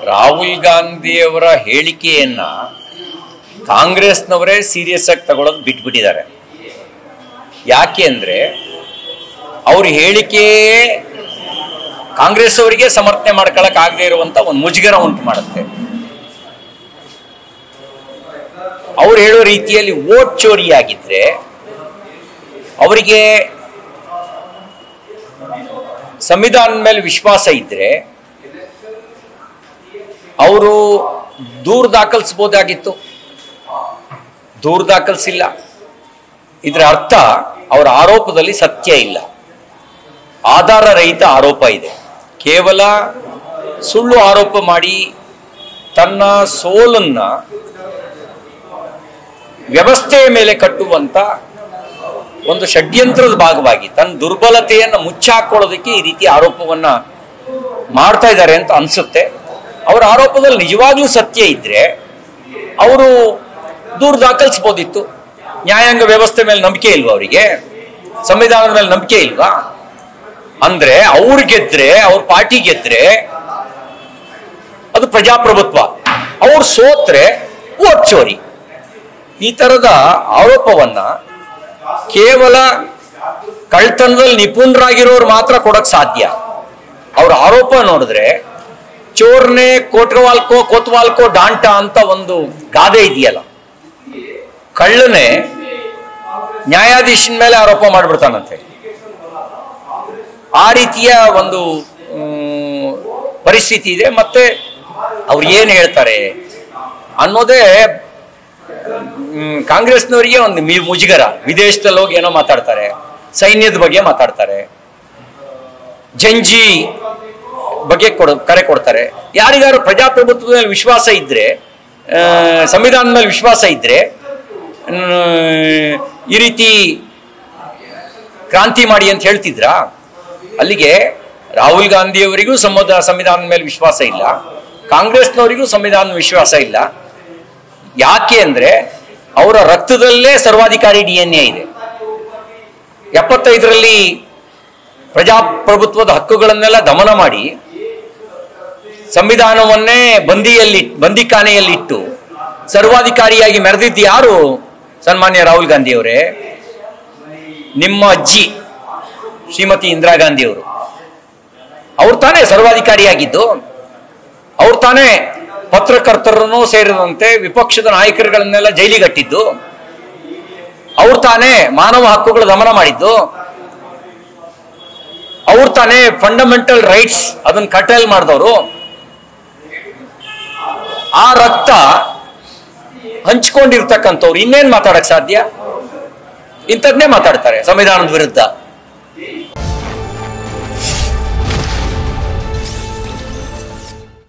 ರಾಹುಲ್ ಗಾಂಧಿಯವರ ಹೇಳಿಕೆಯನ್ನ ಕಾಂಗ್ರೆಸ್ನವರೇ ಸೀರಿಯಸ್ ಆಗಿ ತಗೊಳ್ಳೋದು ಬಿಟ್ಬಿಟ್ಟಿದ್ದಾರೆ. ಯಾಕೆ ಅಂದ್ರೆ ಅವ್ರ ಹೇಳಿಕೆ ಕಾಂಗ್ರೆಸ್ ಅವರಿಗೆ ಸಮರ್ಥನೆ ಮಾಡ್ಕೊಳಕ್ ಆಗದೆ ಇರುವಂತ ಒಂದು ಮುಜುಗರ ಉಂಟು ಮಾಡುತ್ತೆ. ಅವ್ರು ಹೇಳೋ ರೀತಿಯಲ್ಲಿ ವೋಟ್ ಚೋರಿ ಆಗಿದ್ರೆ ಅವರಿಗೆ ಸಂವಿಧಾನದ ಮೇಲೆ ವಿಶ್ವಾಸ ಇದ್ರೆ ಅವರು ದೂರು ದಾಖಲಿಸಬಹುದಾಗಿತ್ತು. ದೂರು ದಾಖಲಿಸಿಲ್ಲ. ಇದರ ಅರ್ಥ ಅವರ ಆರೋಪದಲ್ಲಿ ಸತ್ಯ ಇಲ್ಲ, ಆಧಾರ ರಹಿತ ಆರೋಪ ಇದೆ. ಕೇವಲ ಸುಳ್ಳು ಆರೋಪ ಮಾಡಿ ತನ್ನ ಸೋಲನ್ನ ವ್ಯವಸ್ಥೆಯ ಮೇಲೆ ಕಟ್ಟುವಂತ ಒಂದು ಷಡ್ಯಂತ್ರದ ಭಾಗವಾಗಿ ತನ್ನ ದುರ್ಬಲತೆಯನ್ನು ಮುಚ್ಚಾಕೊಳ್ಳೋದಕ್ಕೆ ಈ ರೀತಿ ಆರೋಪವನ್ನ ಮಾಡ್ತಾ ಇದ್ದಾರೆ ಅಂತ ಅನ್ಸುತ್ತೆ. ಅವರ ಆರೋಪದಲ್ಲಿ ನಿಜವಾಗ್ಲೂ ಸತ್ಯ ಇದ್ರೆ ಅವರು ದೂರು ದಾಖಲಿಸಬಹುದಿತ್ತು. ನ್ಯಾಯಾಂಗ ವ್ಯವಸ್ಥೆ ಮೇಲೆ ನಂಬಿಕೆ ಇಲ್ವಾ ಅವರಿಗೆ? ಸಂವಿಧಾನದ ಮೇಲೆ ನಂಬಿಕೆ ಇಲ್ವಾ? ಅಂದ್ರೆ ಅವ್ರು ಗೆದ್ರೆ, ಅವ್ರ ಪಾರ್ಟಿ ಗೆದ್ರೆ ಅದು ಪ್ರಜಾಪ್ರಭುತ್ವ, ಅವ್ರು ಸೋತ್ರೆ ವೋಟ್ ಚೋರಿ. ಈ ತರದ ಆರೋಪವನ್ನ ಕೇವಲ ಕಳ್ತನದಲ್ಲಿ ನಿಪುಣರಾಗಿರೋರು ಮಾತ್ರ ಕೊಡಕ್ ಸಾಧ್ಯ. ಅವ್ರ ಆರೋಪ ನೋಡಿದ್ರೆ ಚೋರ್ನೆ ಕೋತ್ವಾಲ್ಕೋ ಡಾಂಟ ಅಂತ ಒಂದು ಗಾದೆ ಇದೆಯಲ್ಲ, ಕಳ್ಳನೆ ನ್ಯಾಯಾಧೀಶನ ಮೇಲೆ ಆರೋಪ ಮಾಡ್ಬಿಡ್ತಾನಂತೆ. ಆ ರೀತಿಯ ಒಂದು ಪರಿಸ್ಥಿತಿ ಇದೆ. ಮತ್ತೆ ಅವ್ರು ಏನ್ ಹೇಳ್ತಾರೆ ಅನ್ನೋದೇ ಕಾಂಗ್ರೆಸ್ನವರಿಗೆ ಒಂದು ಮುಜುಗರ. ವಿದೇಶದಲ್ಲಿ ಹೋಗಿ ಏನೋ ಮಾತಾಡ್ತಾರೆ, ಸೈನ್ಯದ ಬಗ್ಗೆ ಮಾತಾಡ್ತಾರೆ, ಜಂಜಿ ಬಗ್ಗೆ ಕರೆ ಕೊಡ್ತಾರೆ. ಯಾರಿಗಾರು ಪ್ರಜಾಪ್ರಭುತ್ವದ ಮೇಲೆ ವಿಶ್ವಾಸ ಇದ್ರೆ, ಸಂವಿಧಾನದ ಮೇಲೆ ವಿಶ್ವಾಸ ಇದ್ರೆ ಈ ರೀತಿ ಕ್ರಾಂತಿ ಮಾಡಿ ಅಂತ ಹೇಳ್ತಿದ್ರಾ? ಅಲ್ಲಿಗೆ ರಾಹುಲ್ ಗಾಂಧಿಯವರಿಗೂ ಸಂವಿಧಾನದ ಮೇಲೆ ವಿಶ್ವಾಸ ಇಲ್ಲ, ಕಾಂಗ್ರೆಸ್ನವರಿಗೂ ಸಂವಿಧಾನದ ವಿಶ್ವಾಸ ಇಲ್ಲ. ಯಾಕೆ ಅಂದ್ರೆ ಅವರ ರಕ್ತದಲ್ಲೇ ಸರ್ವಾಧಿಕಾರಿ DNA ಇದೆ. 75ರಲ್ಲಿ ಪ್ರಜಾಪ್ರಭುತ್ವದ ಹಕ್ಕುಗಳನ್ನೆಲ್ಲ ದಮನ ಮಾಡಿ ಸಂವಿಧಾನವನ್ನೇ ಬಂದಿಖಾನೆಯಲ್ಲಿಟ್ಟು ಸರ್ವಾಧಿಕಾರಿಯಾಗಿ ಮೆರೆದಿದ್ದು ಯಾರು? ಸನ್ಮಾನ್ಯ ರಾಹುಲ್ ಗಾಂಧಿ ಅವರೇ. ನಿಮ್ಮ ಅಜ್ಜಿ ಶ್ರೀಮತಿ ಇಂದಿರಾ ಗಾಂಧಿ ಅವರು, ಅವ್ರು ತಾನೇ ಸರ್ವಾಧಿಕಾರಿಯಾಗಿದ್ದು. ಅವ್ರು ತಾನೇ ಪತ್ರಕರ್ತರನ್ನು ಸೇರಿದಂತೆ ವಿಪಕ್ಷದ ನಾಯಕರುಗಳನ್ನೆಲ್ಲ ಜೈಲಿಗಟ್ಟಿದ್ದು. ಅವ್ರು ತಾನೇ ಮಾನವ ಹಕ್ಕುಗಳ ದಮನ ಮಾಡಿದ್ದು. ಅವ್ರು ತಾನೇ ಫಂಡಮೆಂಟಲ್ ರೈಟ್ಸ್ ಅದನ್ನ ಕಟಲ್ ಮಾಡಿದವರು. ಆ ರಕ್ತ ಹಂಚ್ಕೊಂಡಿರ್ತಕ್ಕಂಥವ್ರು ಇನ್ನೇನ್ ಮಾತಾಡಕ್ ಸಾಧ್ಯ? ಇಂಥದ್ನೇ ಮಾತಾಡ್ತಾರೆ ಸಂವಿಧಾನದ ವಿರುದ್ಧ.